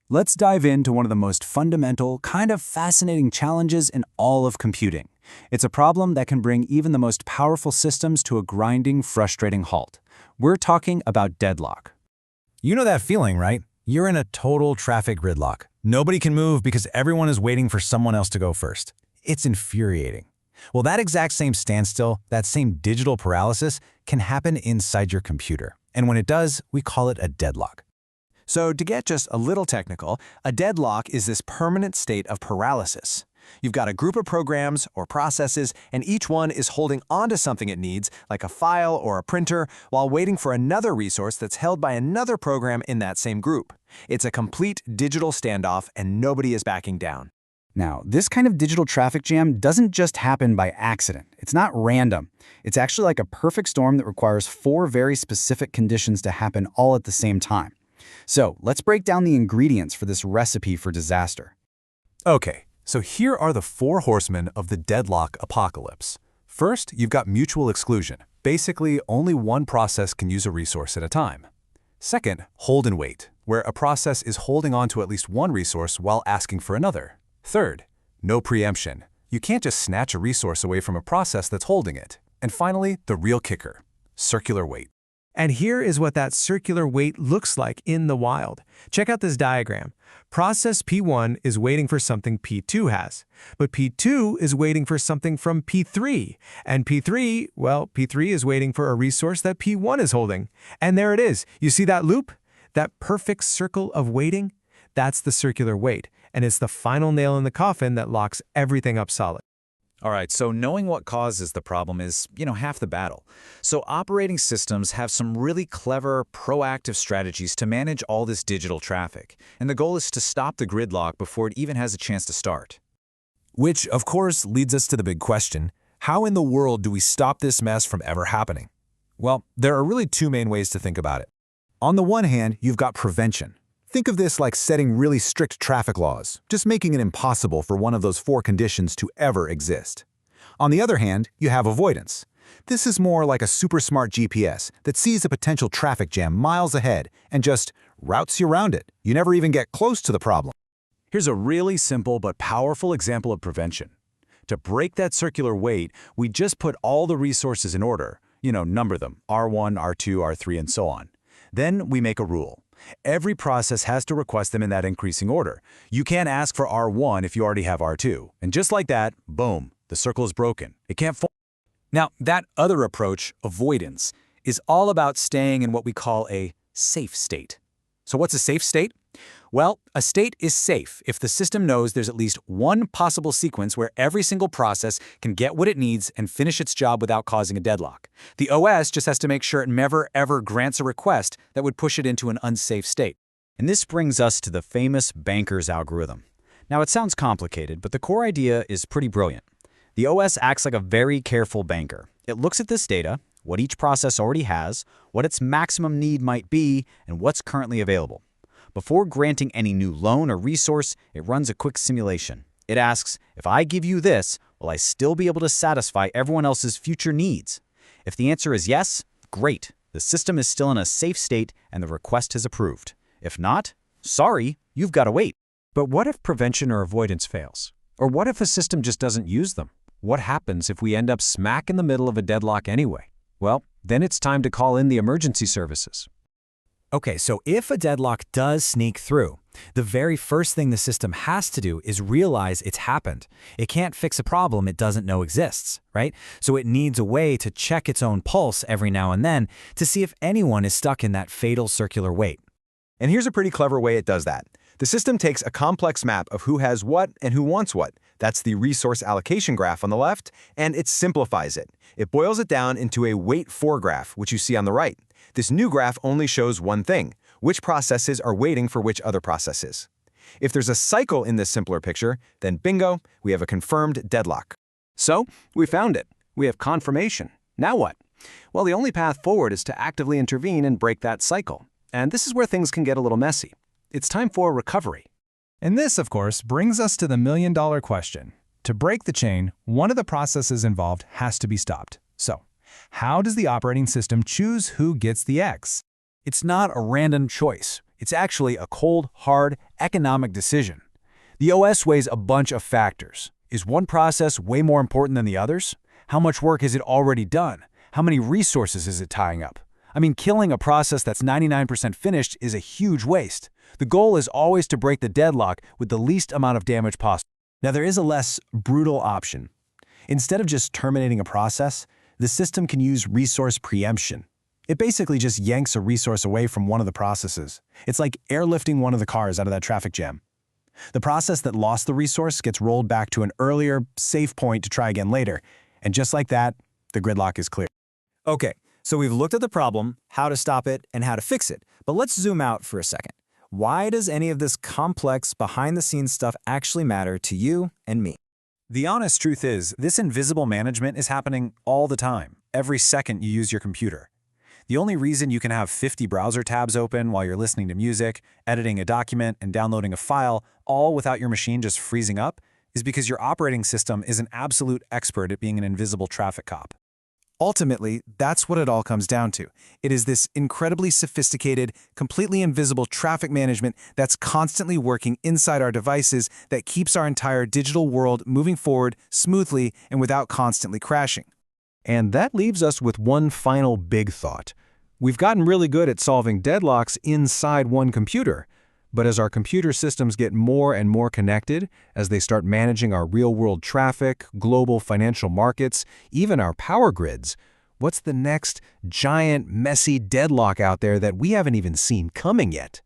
Let's dive into one of the most fundamental, kind of fascinating challenges in all of computing. It's a problem that can bring even the most powerful systems to a grinding, frustrating halt. We're talking about deadlock. You know that feeling, right? You're in a total traffic gridlock. Nobody can move because everyone is waiting for someone else to go first. It's infuriating. Well, that exact same standstill, that same digital paralysis, can happen inside your computer. And when it does, we call it a deadlock. So to get just a little technical, a deadlock is this permanent state of paralysis. You've got a group of programs or processes, and each one is holding onto something it needs, like a file or a printer, while waiting for another resource that's held by another program in that same group. It's a complete digital standoff, and nobody is backing down. Now, this kind of digital traffic jam doesn't just happen by accident. It's not random. It's actually like a perfect storm that requires 4 very specific conditions to happen all at the same time. So let's break down the ingredients for this recipe for disaster. Okay, so here are the 4 horsemen of the deadlock apocalypse. First, you've got mutual exclusion. Basically, only one process can use a resource at a time. Second, hold and wait, where a process is holding on to at least one resource while asking for another. Third, no preemption. You can't just snatch a resource away from a process that's holding it. And finally, the real kicker, circular wait. And here is what that circular wait looks like in the wild. Check out this diagram. Process P1 is waiting for something P2 has, but P2 is waiting for something from P3. And P3, well, P3 is waiting for a resource that P1 is holding. And there it is. You see that loop? That perfect circle of waiting? That's the circular wait, and it's the final nail in the coffin that locks everything up solid. All right, so knowing what causes the problem is, half the battle. So operating systems have some really clever, proactive strategies to manage all this digital traffic. And the goal is to stop the gridlock before it even has a chance to start. Which, of course, leads us to the big question, how in the world do we stop this mess from ever happening? Well, there are really 2 main ways to think about it. On the one hand, you've got prevention. Think of this like setting really strict traffic laws, just making it impossible for one of those 4 conditions to ever exist. On the other hand, you have avoidance. This is more like a super smart GPS that sees a potential traffic jam miles ahead and just routes you around it. You never even get close to the problem. Here's a really simple but powerful example of prevention. To break that circular wait, we just put all the resources in order, number them, R1, R2, R3, and so on. Then we make a rule. Every process has to request them in that increasing order. You can't ask for R1 if you already have R2. And just like that, boom, the circle is broken. It can't form. Now, that other approach, avoidance, is all about staying in what we call a safe state. So what's a safe state? Well, a state is safe if the system knows there's at least one possible sequence where every single process can get what it needs and finish its job without causing a deadlock. The OS just has to make sure it never, ever grants a request that would push it into an unsafe state. And this brings us to the famous banker's algorithm. Now, it sounds complicated, but the core idea is pretty brilliant. The OS acts like a very careful banker. It looks at this data, what each process already has, what its maximum need might be, and what's currently available. Before granting any new loan or resource, it runs a quick simulation. It asks, if I give you this, will I still be able to satisfy everyone else's future needs? If the answer is yes, great. The system is still in a safe state and the request is approved. If not, sorry, you've got to wait. But what if prevention or avoidance fails? Or what if a system just doesn't use them? What happens if we end up smack in the middle of a deadlock anyway? Well, then it's time to call in the emergency services. Okay, so if a deadlock does sneak through, the very first thing the system has to do is realize it's happened. It can't fix a problem it doesn't know exists, right? So it needs a way to check its own pulse every now and then to see if anyone is stuck in that fatal circular wait. And here's a pretty clever way it does that. The system takes a complex map of who has what and who wants what. That's the resource allocation graph on the left, and it simplifies it. It boils it down into a wait for graph, which you see on the right. This new graph only shows one thing, which processes are waiting for which other processes. If there's a cycle in this simpler picture, then bingo, we have a confirmed deadlock. So, we found it. We have confirmation. Now what? Well, the only path forward is to actively intervene and break that cycle. And this is where things can get a little messy. It's time for recovery. And this, of course, brings us to the million-dollar question. To break the chain, one of the processes involved has to be stopped. So, how does the operating system choose who gets the X? It's not a random choice. It's actually a cold, hard, economic decision. The OS weighs a bunch of factors. Is one process way more important than the others? How much work has it already done? How many resources is it tying up? I mean, killing a process that's 99% finished is a huge waste. The goal is always to break the deadlock with the least amount of damage possible. Now, there is a less brutal option. Instead of just terminating a process, the system can use resource preemption. It basically just yanks a resource away from one of the processes. It's like airlifting one of the cars out of that traffic jam. The process that lost the resource gets rolled back to an earlier, safe point to try again later. And just like that, the gridlock is clear. Okay, so we've looked at the problem, how to stop it, and how to fix it. But let's zoom out for a second. Why does any of this complex, behind-the-scenes stuff actually matter to you and me? The honest truth is, this invisible management is happening all the time, every second you use your computer. The only reason you can have 50 browser tabs open while you're listening to music, editing a document, and downloading a file, all without your machine just freezing up, is because your operating system is an absolute expert at being an invisible traffic cop. Ultimately, that's what it all comes down to. It is this incredibly sophisticated, completely invisible traffic management that's constantly working inside our devices that keeps our entire digital world moving forward smoothly and without constantly crashing. And that leaves us with one final big thought. We've gotten really good at solving deadlocks inside one computer, but as our computer systems get more and more connected, as they start managing our real-world traffic, global financial markets, even our power grids, what's the next giant, messy deadlock out there that we haven't even seen coming yet?